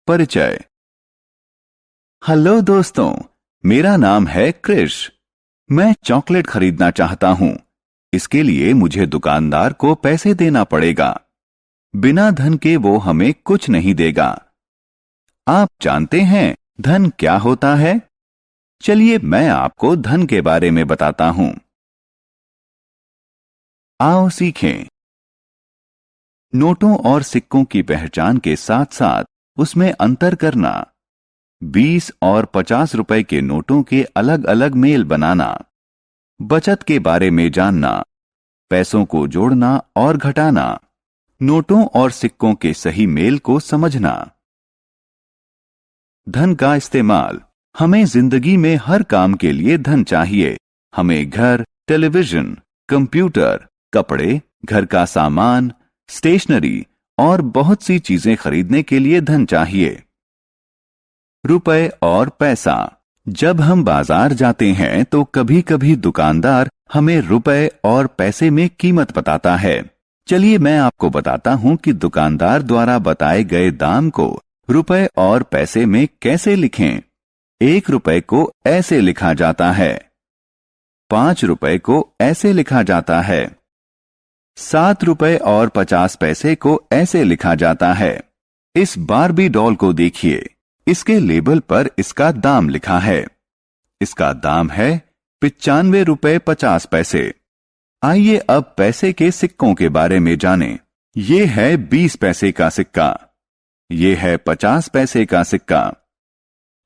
परिचय। हेलो दोस्तों, मेरा नाम है क्रिश। मैं चॉकलेट खरीदना चाहता हूं। इसके लिए मुझे दुकानदार को पैसे देना पड़ेगा। बिना धन के वो हमें कुछ नहीं देगा। आप जानते हैं धन क्या होता है? चलिए मैं आपको धन के बारे में बताता हूं। आओ सीखें। नोटों और सिक्कों की पहचान के साथ साथ उसमें अंतर करना। 20 और 50 रुपए के नोटों के अलग अलग मेल बनाना। बचत के बारे में जानना। पैसों को जोड़ना और घटाना। नोटों और सिक्कों के सही मेल को समझना। धन का इस्तेमाल। हमें जिंदगी में हर काम के लिए धन चाहिए। हमें घर, टेलीविजन, कंप्यूटर, कपड़े, घर का सामान, स्टेशनरी और बहुत सी चीजें खरीदने के लिए धन चाहिए। रुपए और पैसा। जब हम बाजार जाते हैं तो कभी कभी दुकानदार हमें रुपए और पैसे में कीमत बताता है। चलिए मैं आपको बताता हूं कि दुकानदार द्वारा बताए गए दाम को रुपए और पैसे में कैसे लिखें। 1 रुपए को ऐसे लिखा जाता है। 5 रुपए को ऐसे लिखा जाता है। 7 रुपए और 50 पैसे को ऐसे लिखा जाता है। इस बारबी डॉल को देखिए। इसके लेबल पर इसका दाम लिखा है। इसका दाम है 95 रुपए 50 पैसे। आइए अब पैसे के सिक्कों के बारे में जानें। ये है 20 पैसे का सिक्का। ये है 50 पैसे का सिक्का।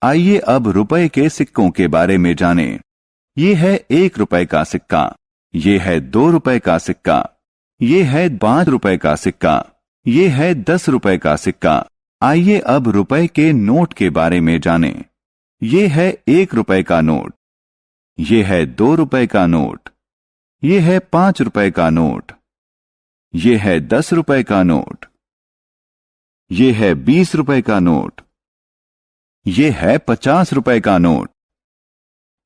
आइए अब रुपए के सिक्कों के बारे में जानें। ये है 1 रुपए का सिक्का। ये है 2 रुपए का सिक्का। ये है 5 रुपए का सिक्का। ये है 10 रुपए का सिक्का। आइए अब रुपए के नोट के बारे में जानें। ये है 1 रुपए का नोट। ये है 2 रुपए का नोट। ये है 5 रुपए का नोट। ये है 10 रुपए का नोट। ये है 20 रुपए का नोट। ये है 50 रुपए का नोट।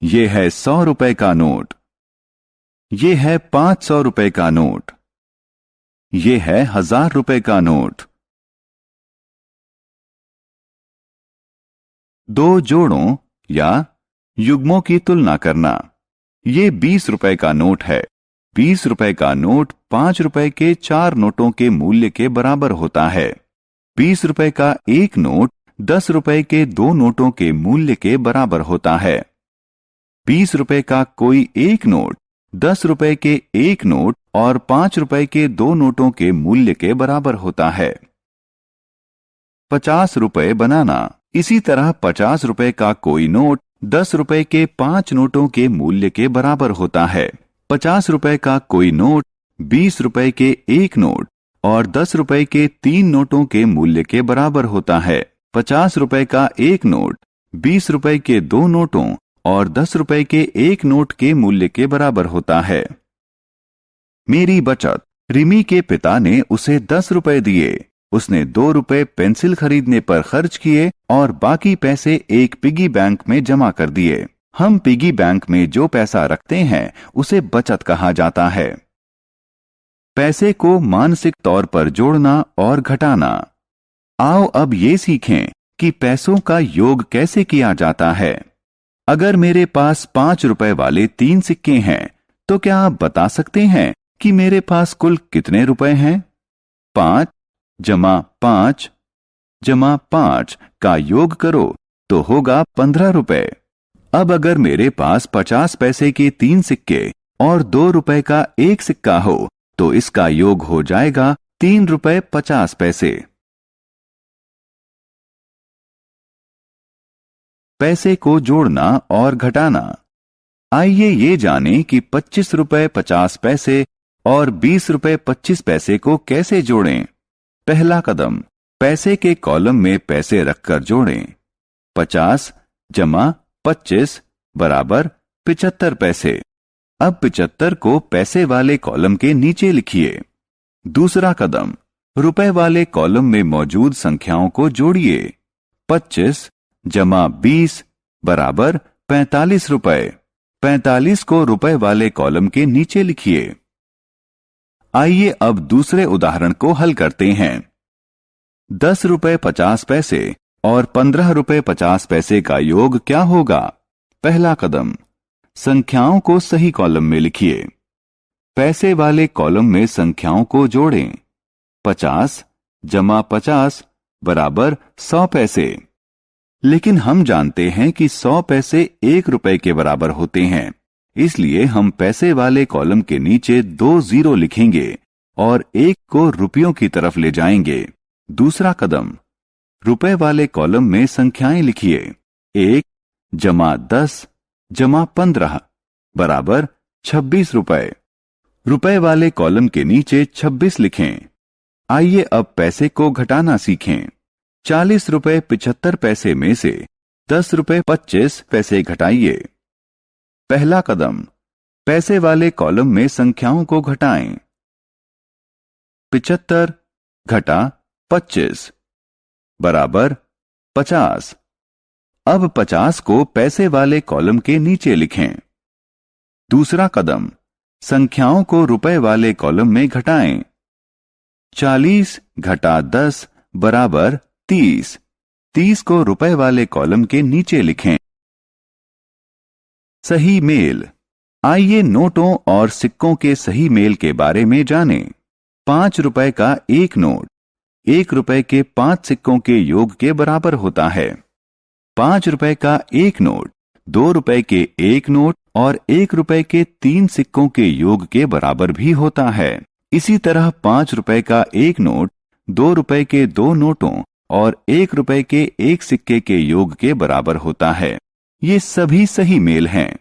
ये है 100 रुपए का नोट। ये है 500 रुपए का नोट। ये है 1000 रुपए का नोट। दो जोड़ों या युग्मों की तुलना करना। ये 20 रुपए का नोट है। 20 रुपए का नोट 5 रुपए के 4 नोटों के मूल्य के बराबर होता है। 20 रुपए का एक नोट 10 रुपए के 2 नोटों के मूल्य के बराबर होता है। 20 रुपए का कोई एक नोट 10 रुपए के एक नोट और 5 रुपए के 2 नोटों के मूल्य के बराबर होता है। 50 रुपए बनाना। इसी तरह 50 रुपए का कोई नोट 10 रुपए के 5 नोटों के मूल्य के बराबर होता है। 50 रुपए का कोई नोट 20 रुपए के एक नोट और 10 रुपए के 3 नोटों के मूल्य के बराबर होता है। 50 रुपए का एक नोट 20 रुपए के 2 नोटों और 10 रुपए के एक नोट के मूल्य के बराबर होता है। मेरी बचत। रिमी के पिता ने उसे 10 रुपए दिए। उसने 2 रुपए पेंसिल खरीदने पर खर्च किए और बाकी पैसे एक पिगी बैंक में जमा कर दिए। हम पिगी बैंक में जो पैसा रखते हैं उसे बचत कहा जाता है। पैसे को मानसिक तौर पर जोड़ना और घटाना। आओ अब ये सीखें कि पैसों का योग कैसे किया जाता है। अगर मेरे पास 5 रुपए वाले 3 सिक्के हैं तो क्या आप बता सकते हैं कि मेरे पास कुल कितने रुपए हैं? 5 जमा 5 जमा 5 का योग करो तो होगा 15 रुपए। अब अगर मेरे पास 50 पैसे के 3 सिक्के और 2 रुपए का एक सिक्का हो तो इसका योग हो जाएगा 3 रुपए 50 पैसे। पैसे को जोड़ना और घटाना। आइए ये जानें कि 25 रुपए 50 पैसे और 20 रुपए 25 पैसे को कैसे जोड़ें। पहला कदम, पैसे के कॉलम में पैसे रखकर जोड़ें। 50 जमा 25 बराबर 75 पैसे। अब 75 को पैसे वाले कॉलम के नीचे लिखिए। दूसरा कदम, रुपए वाले कॉलम में मौजूद संख्याओं को जोड़िए। 25 जमा 20 बराबर 45 रुपए। 45 को रुपए वाले कॉलम के नीचे लिखिए। आइए अब दूसरे उदाहरण को हल करते हैं। 10 रुपए 50 पैसे और 15 रुपए 50 पैसे का योग क्या होगा? पहला कदम, संख्याओं को सही कॉलम में लिखिए। पैसे वाले कॉलम में संख्याओं को जोड़ें। 50 जमा 50 बराबर 100 पैसे। लेकिन हम जानते हैं कि 100 पैसे 1 रुपए के बराबर होते हैं, इसलिए हम पैसे वाले कॉलम के नीचे 2 जीरो लिखेंगे और 1 को रुपयों की तरफ ले जाएंगे। दूसरा कदम, रुपए वाले कॉलम में संख्याएं लिखिए। 1 जमा 10 जमा 15 बराबर 26 रुपए। रुपए वाले कॉलम के नीचे 26 लिखें। आइए अब पैसे को घटाना सीखें। 40 रुपए 75 पैसे में से 10 रुपए 25 पैसे घटाइए। पहला कदम, पैसे वाले कॉलम में संख्याओं को घटाएं। 75 घटा 25 बराबर 50। अब 50 को पैसे वाले कॉलम के नीचे लिखें। दूसरा कदम, संख्याओं को रुपए वाले कॉलम में घटाएं। 40 घटा 10 बराबर 30। 30 को रुपए वाले कॉलम के नीचे लिखें। सही मेल। आइए नोटों और सिक्कों के सही मेल के बारे में जानें। 5 रुपए का एक नोट 1 रुपए के 5 सिक्कों के योग के बराबर होता है। 5 रुपए का एक नोट 2 रुपए के एक नोट और 1 रुपए के 3 सिक्कों के योग के बराबर भी होता है। इसी तरह 5 रुपए का एक नोट 2 रुपए के 2 नोटों और 1 रुपए के एक सिक्के के योग के बराबर होता है। ये सभी सही मेल हैं।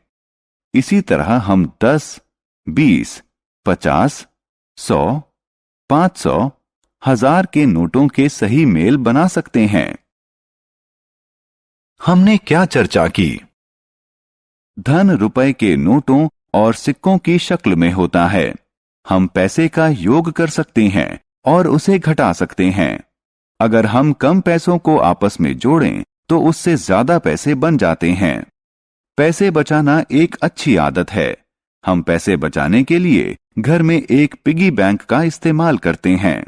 इसी तरह हम 10, 20, 50, 100, 500, 1000 के नोटों के सही मेल बना सकते हैं। हमने क्या चर्चा की? धन रुपए के नोटों और सिक्कों की शक्ल में होता है। हम पैसे का योग कर सकते हैं और उसे घटा सकते हैं। अगर हम कम पैसों को आपस में जोड़ें तो उससे ज्यादा पैसे बन जाते हैं। पैसे बचाना एक अच्छी आदत है। हम पैसे बचाने के लिए घर में एक पिगी बैंक का इस्तेमाल करते हैं।